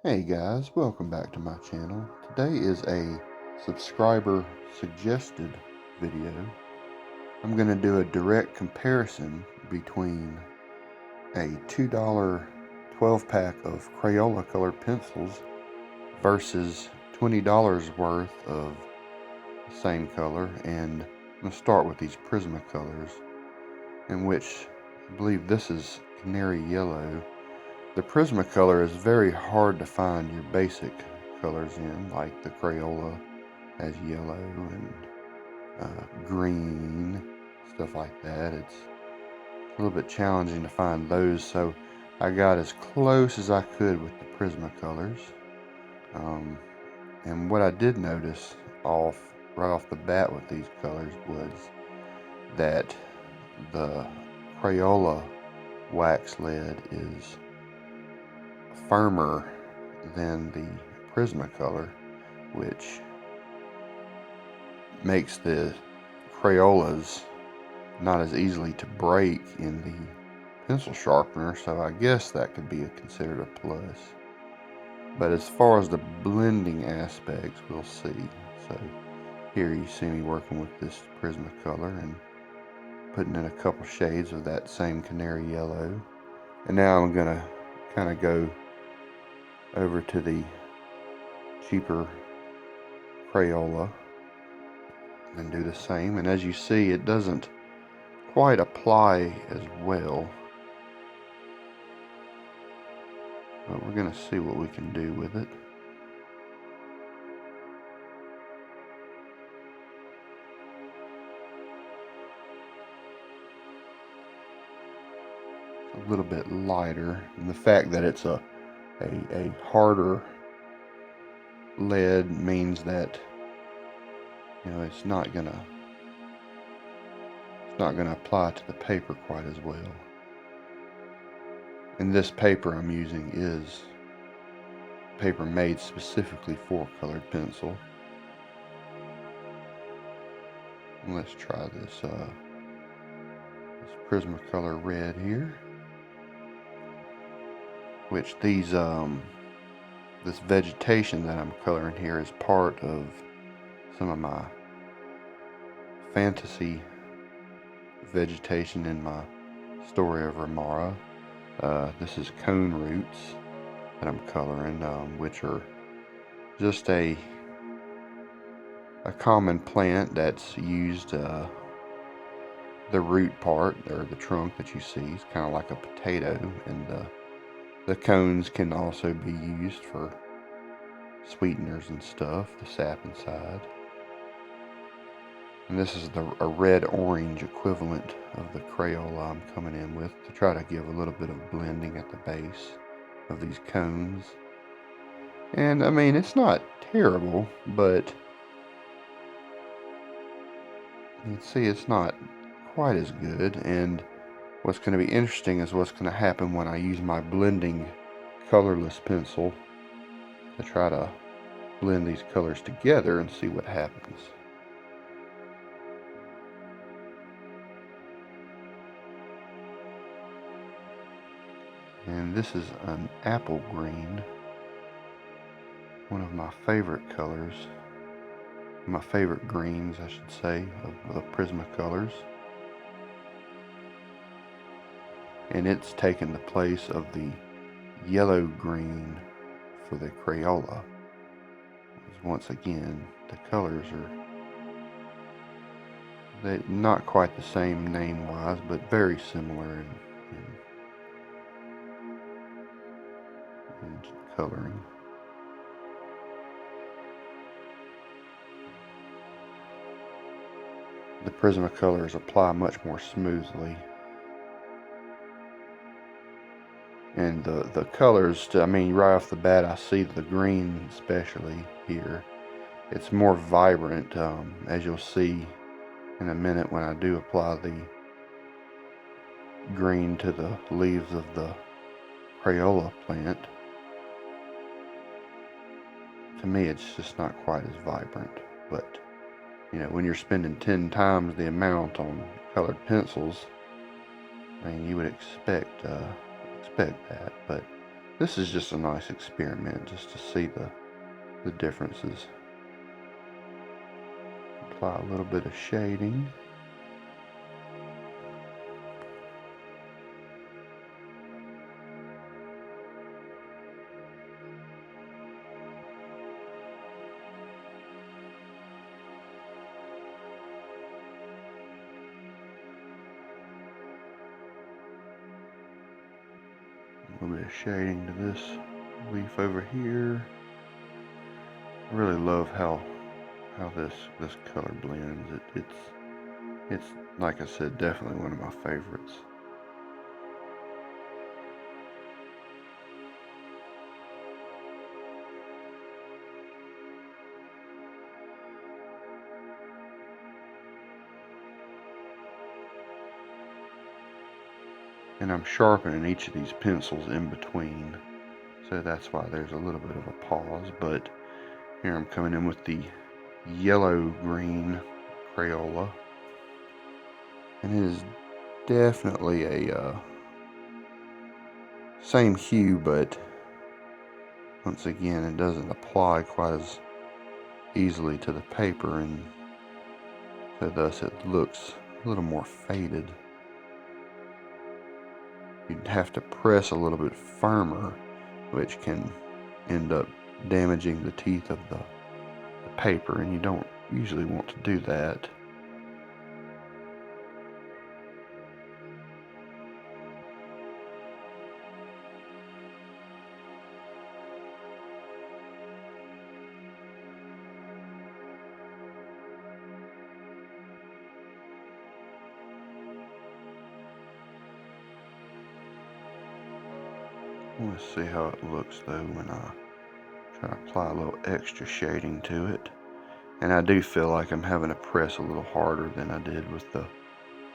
Hey guys, welcome back to my channel. Today is a subscriber suggested video. I'm going to do a direct comparison between a $2 12 pack of Crayola colored pencils versus $20 worth of the same color, and I'm going to start with these Prismacolors, in which I believe this is canary yellow. The Prismacolor is very hard to find your basic colors in, like the Crayola has yellow and green, stuff like that. It's a little bit challenging to find those, so I got as close as I could with the Prismacolors. And what I did notice right off the bat with these colors was that the Crayola wax lead is firmer than the Prismacolor, which makes the Crayolas not as easily to break in the pencil sharpener, so I guess that could be considered a plus. But as far as the blending aspects, we'll see. So here you see me working with this Prismacolor and putting in a couple shades of that same canary yellow. And now I'm going to kind of go over to the cheaper Crayola and do the same. And as you see, it doesn't quite apply as well, but we're going to see what we can do with it. It's a little bit lighter, and the fact that it's a harder lead means that, you know, it's not gonna apply to the paper quite as well. And this paper I'm using is paper made specifically for colored pencil. And let's try this Prismacolor red here, which these this vegetation that I'm coloring here is part of some of my fantasy vegetation in my story of Ramara. This is cone roots that I'm coloring, which are just a common plant that's used. The root part, or the trunk that you see, is kind of like a potato, and the cones can also be used for sweeteners and stuff, the sap inside. And this is a red-orange equivalent of the Crayola I'm coming in with to try to give a little bit of blending at the base of these cones. And I mean, it's not terrible, but you can see it's not quite as good. And what's going to be interesting is what's going to happen when I use my blending colorless pencil to try to blend these colors together and see what happens. And this is an apple green, one of my favorite colors, my favorite greens I should say, of the Prismacolors. And it's taken the place of the yellow green for the Crayola. Once again, the colors are not quite the same name-wise, but very similar in coloring. The Prismacolors apply much more smoothly. And the colors, I mean, right off the bat, I see the green especially here. It's more vibrant, as you'll see in a minute when I do apply the green to the leaves of the Crayola plant. To me, it's just not quite as vibrant, but you know, when you're spending 10 times the amount on colored pencils, I mean, you would expect that, but this is just a nice experiment just to see the differences. Apply a little bit of shading. A little bit of shading to this leaf over here. I really love how this color blends. It's like I said, definitely one of my favorites. And I'm sharpening each of these pencils in between, so that's why there's a little bit of a pause. But here I'm coming in with the yellow-green Crayola, and it is definitely a same hue, but once again it doesn't apply quite as easily to the paper, and so thus it looks a little more faded. You'd have to press a little bit firmer, which can end up damaging the teeth of the paper, and you don't usually want to do that. I want to see how it looks though when I try to apply a little extra shading to it. And I do feel like I'm having to press a little harder than I did with the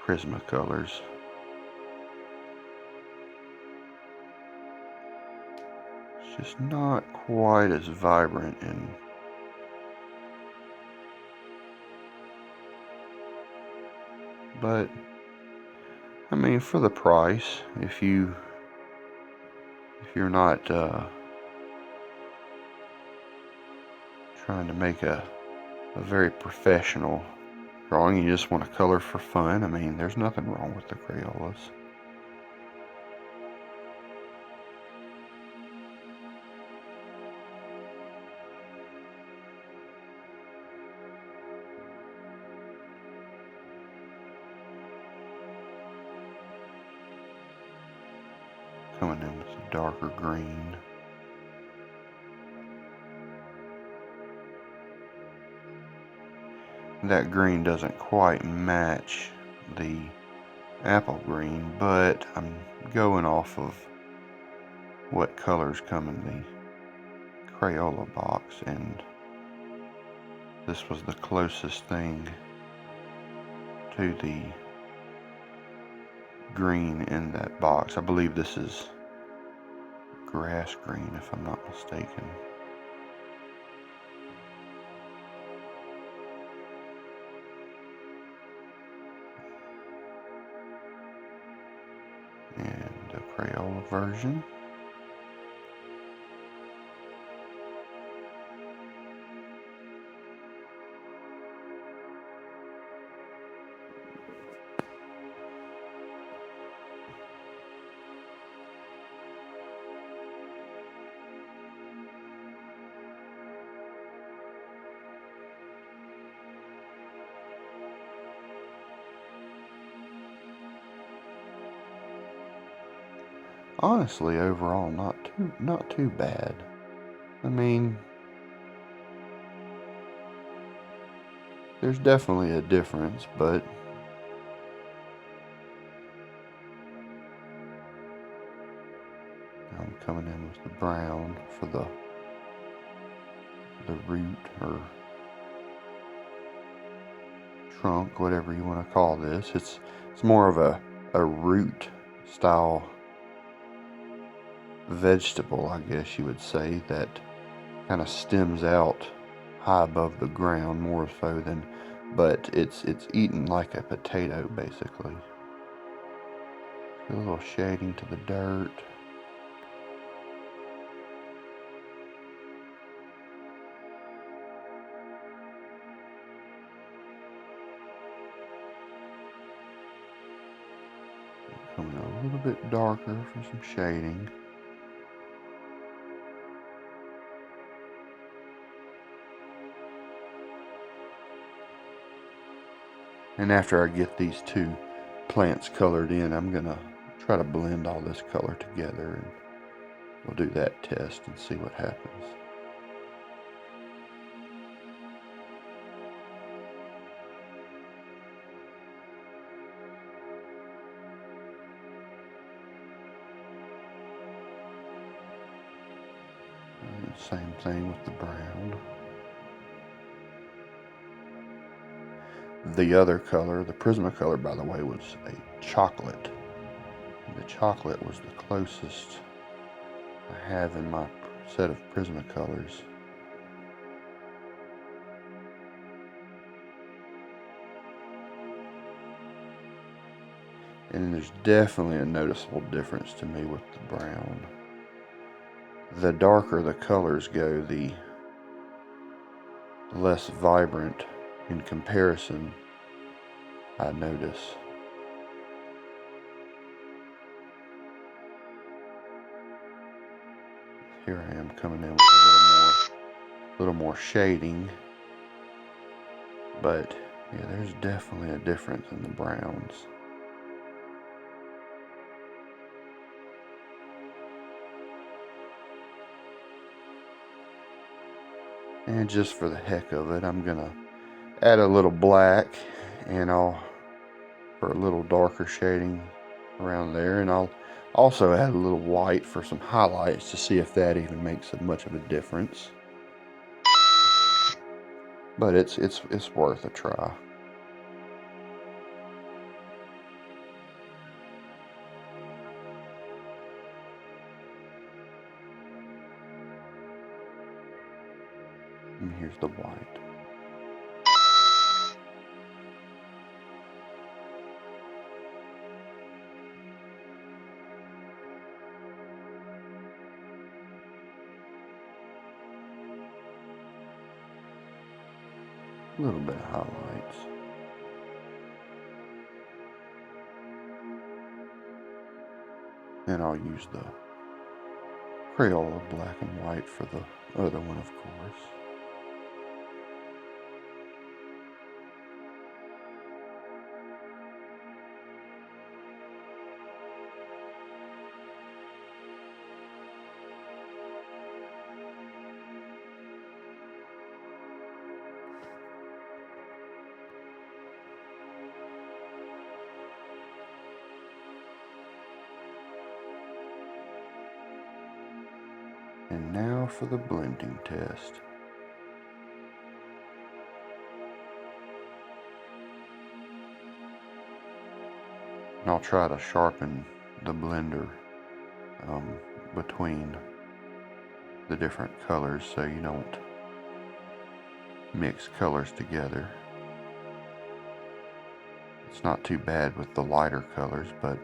Prismacolors. It's just not quite as vibrant, and but I mean, for the price, if you're not trying to make a very professional drawing, you just want to color for fun, I mean, there's nothing wrong with the Crayolas. Coming in with a darker green. That green doesn't quite match the apple green, but I'm going off of what colors come in the Crayola box, and this was the closest thing to the green in that box. I believe this is grass green, if I'm not mistaken. And the Crayola version. Honestly, overall, not too bad. I mean, there's definitely a difference, but I'm coming in with the brown for the root or trunk, whatever you want to call this. It's more of a root style vegetable, I guess you would say, that kind of stems out high above the ground more so than, but it's eaten like a potato basically. A little shading to the dirt. little bit darker for some shading. And after I get these two plants colored in, I'm gonna try to blend all this color together, and we'll do that test and see what happens. And same thing with the brown. The other color, the Prismacolor, by the way, was a chocolate. The chocolate was the closest I have in my set of Prismacolors. And there's definitely a noticeable difference to me with the brown. The darker the colors go, the less vibrant in comparison I notice. Here I am coming in with a little more shading, but yeah, there's definitely a difference in the browns. And just for the heck of it, I'm gonna add a little black, and for a little darker shading around there, and I'll also add a little white for some highlights to see if that even makes much of a difference. But it's worth a try. And here's the white. A little bit of highlights. And I'll use the Crayola black and white for the other one, of course. And now for the blending test. And I'll try to sharpen the blender between the different colors so you don't mix colors together. It's not too bad with the lighter colors, but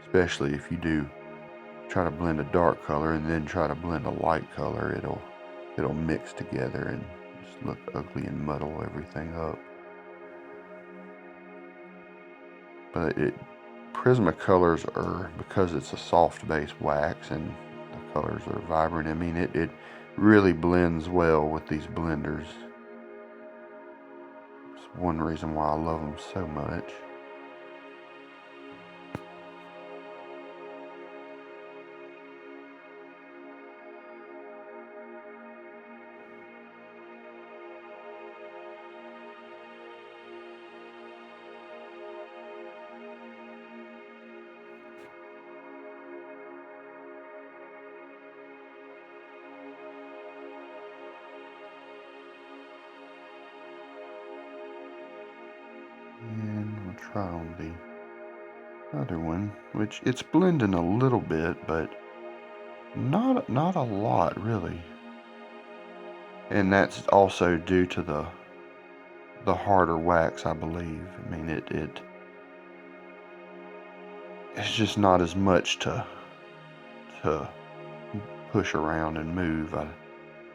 especially if you do try to blend a dark color and then try to blend a light color, it'll mix together and just look ugly and muddle everything up. But Prismacolors are, because it's a soft base wax and the colors are vibrant, I mean it really blends well with these blenders. It's one reason why I love them so much. And we'll try on the other one, which it's blending a little bit, but not a lot really. And that's also due to the harder wax, I believe. I mean it's just not as much to push around and move. I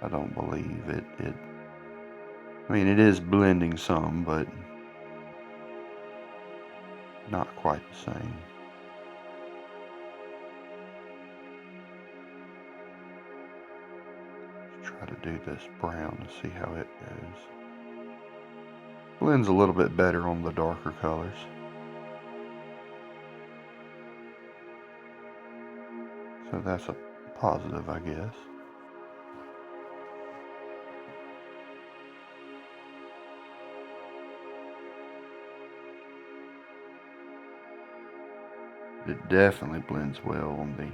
don't believe it. I mean, it is blending some, but not quite the same. try to do this brown to see how it goes. Blends a little bit better on the darker colors. So that's a positive, I guess. It definitely blends well on the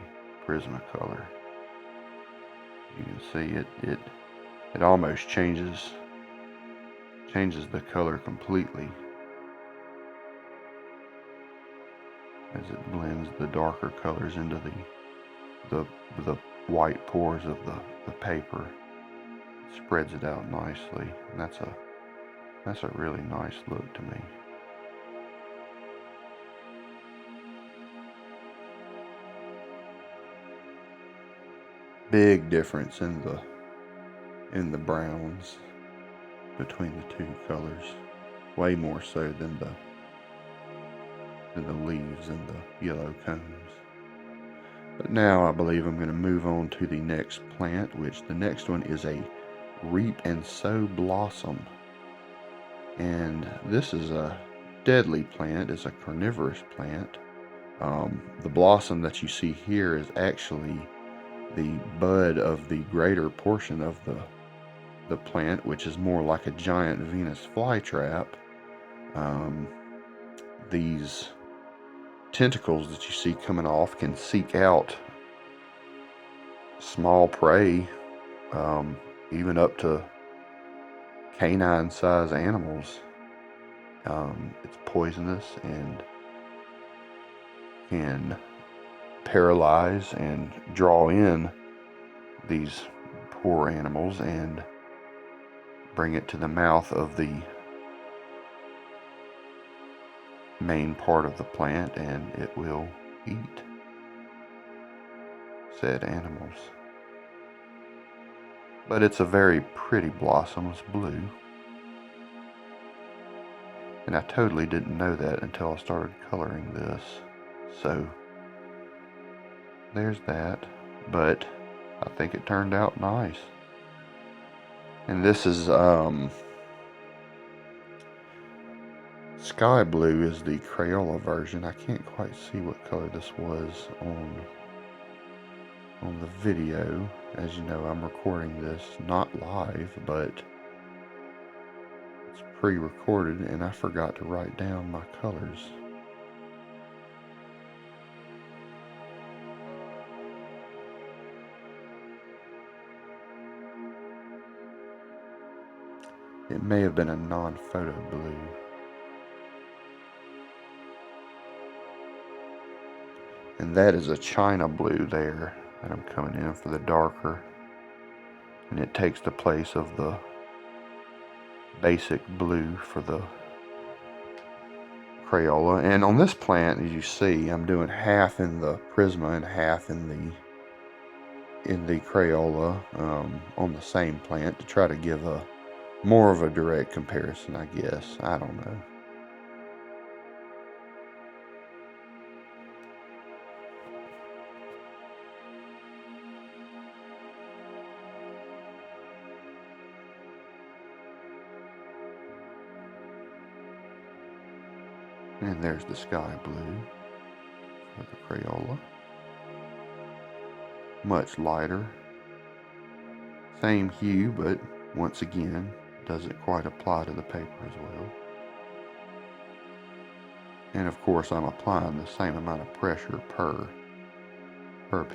Prismacolor. You can see it almost changes the color completely as it blends the darker colors into the white pores of the paper. It spreads it out nicely, and that's a really nice look to me. Big difference in the browns between the two colors, way more so than the leaves and the yellow cones. But now I believe I'm going to move on to the next plant, which the next one is a reap and sow blossom. And this is a deadly plant. It's a carnivorous plant. The blossom that you see here is actually the bud of the greater portion of the plant, which is more like a giant Venus flytrap. These tentacles that you see coming off can seek out small prey, even up to canine-sized animals. It's poisonous and can paralyze and draw in these poor animals and bring it to the mouth of the main part of the plant, and it will eat said animals. But it's a very pretty blossom. It's blue. And I totally didn't know that until I started coloring this. So there's that. But I think it turned out nice. And this is sky blue is the Crayola version. I can't quite see what color this was on the video. As you know, I'm recording this not live, but it's pre-recorded, and I forgot to write down my colors. It may have been a non-photo blue. And that is a China blue there that I'm coming in for the darker. And it takes the place of the basic blue for the Crayola. And on this plant, as you see, I'm doing half in the Prisma and half in the Crayola on the same plant to try to give a more of a direct comparison, I guess. I don't know. And there's the sky blue with the Crayola. Much lighter. Same hue, but once again, doesn't quite apply to the paper as well. And of course, I'm applying the same amount of pressure per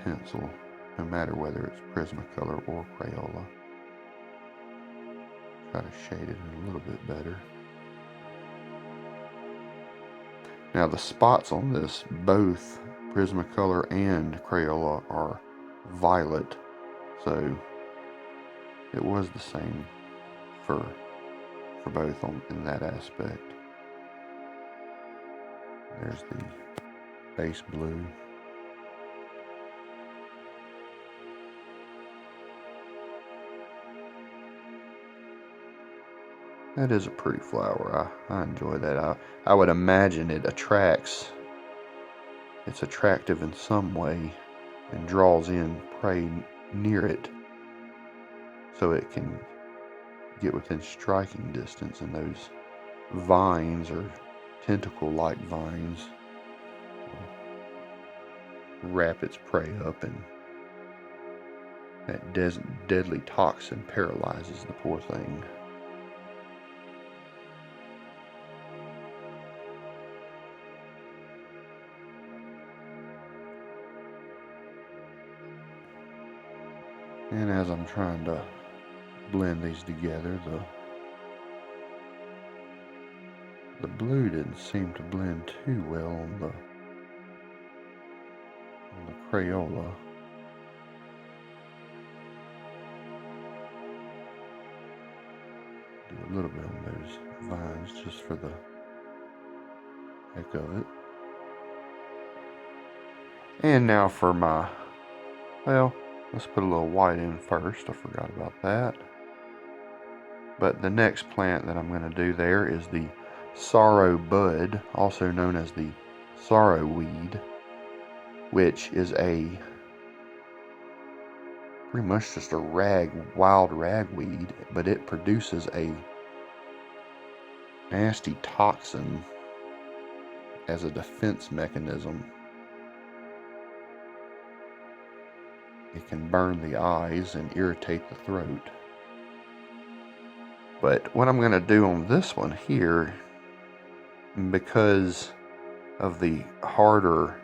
pencil, no matter whether it's Prismacolor or Crayola. Try to shade it a little bit better. Now the spots on this, both Prismacolor and Crayola, are violet, so it was the same for both in that aspect. There's the base blue. That is a pretty flower. I enjoy that. I would imagine it's attractive in some way and draws in prey near it. so it can get within striking distance, and those vines or tentacle-like vines will wrap its prey up, and that deadly toxin paralyzes the poor thing. And as I'm trying to blend these together, the blue didn't seem to blend too well on the Crayola. Do a little bit on those vines just for the heck of it. And now for my, well, let's put a little white in first. I forgot about that. But the next plant that I'm going to do there is the sorrow bud, also known as the sorrow weed, which is pretty much just a wild ragweed, but it produces a nasty toxin as a defense mechanism. It can burn the eyes and irritate the throat. But what I'm going to do on this one here, because of the harder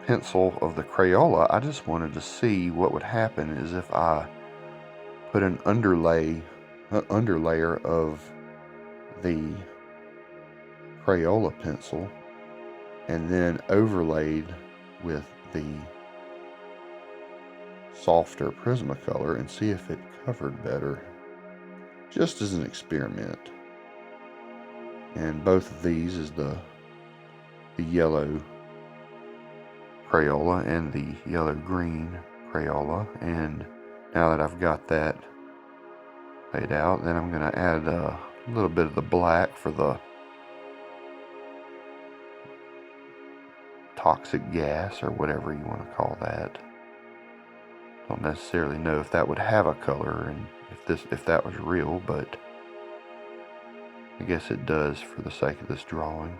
pencil of the Crayola, I just wanted to see what would happen is if I put an underlayer of the Crayola pencil and then overlaid with the softer Prismacolor and see if it covered better, just as an experiment. And both of these is the yellow Crayola and the yellow-green Crayola. And now that I've got that laid out, then I'm going to add a little bit of the black for the toxic gas, or whatever you want to call that. Don't necessarily know if that would have a color and if that was real, but I guess it does for the sake of this drawing.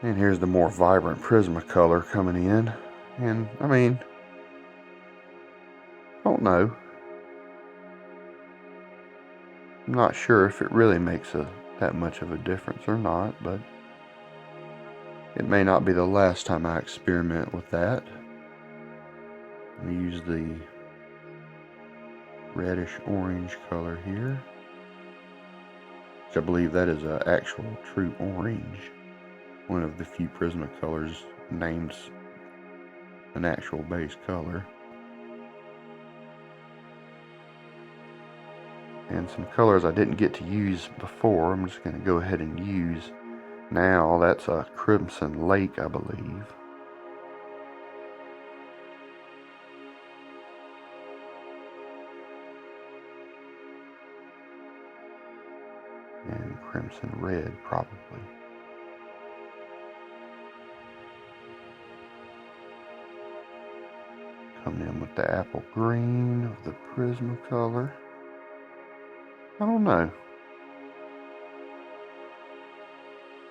And here's the more vibrant Prismacolor coming in. And I mean, I don't know. I'm not sure if it really makes that much of a difference or not, but it may not be the last time I experiment with that. I'm going to use the reddish orange color here, which I believe that is an actual true orange. One of the few Prismacolors named an actual base color. And some colors I didn't get to use before, I'm just going to go ahead and use now. That's a Crimson Lake, I believe. And Crimson Red, probably. Coming in with the apple green of the Prismacolor. I don't know.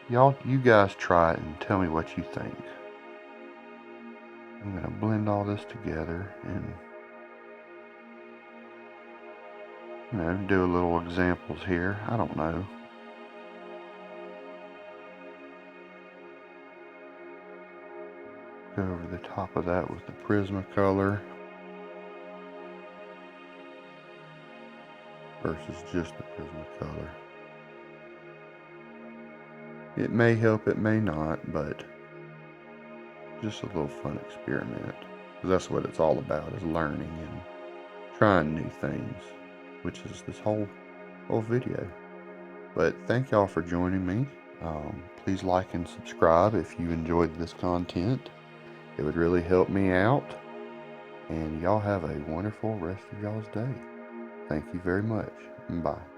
You guys try it and tell me what you think. I'm going to blend all this together and, do a little examples here. I don't know. Go over the top of that with the Prismacolor versus just the Prismacolor. It may help, it may not, but just a little fun experiment. Because that's what it's all about, is learning and trying new things, which is this whole video. But thank y'all for joining me. Please like and subscribe if you enjoyed this content. It would really help me out. And y'all have a wonderful rest of y'all's day. Thank you very much. Bye.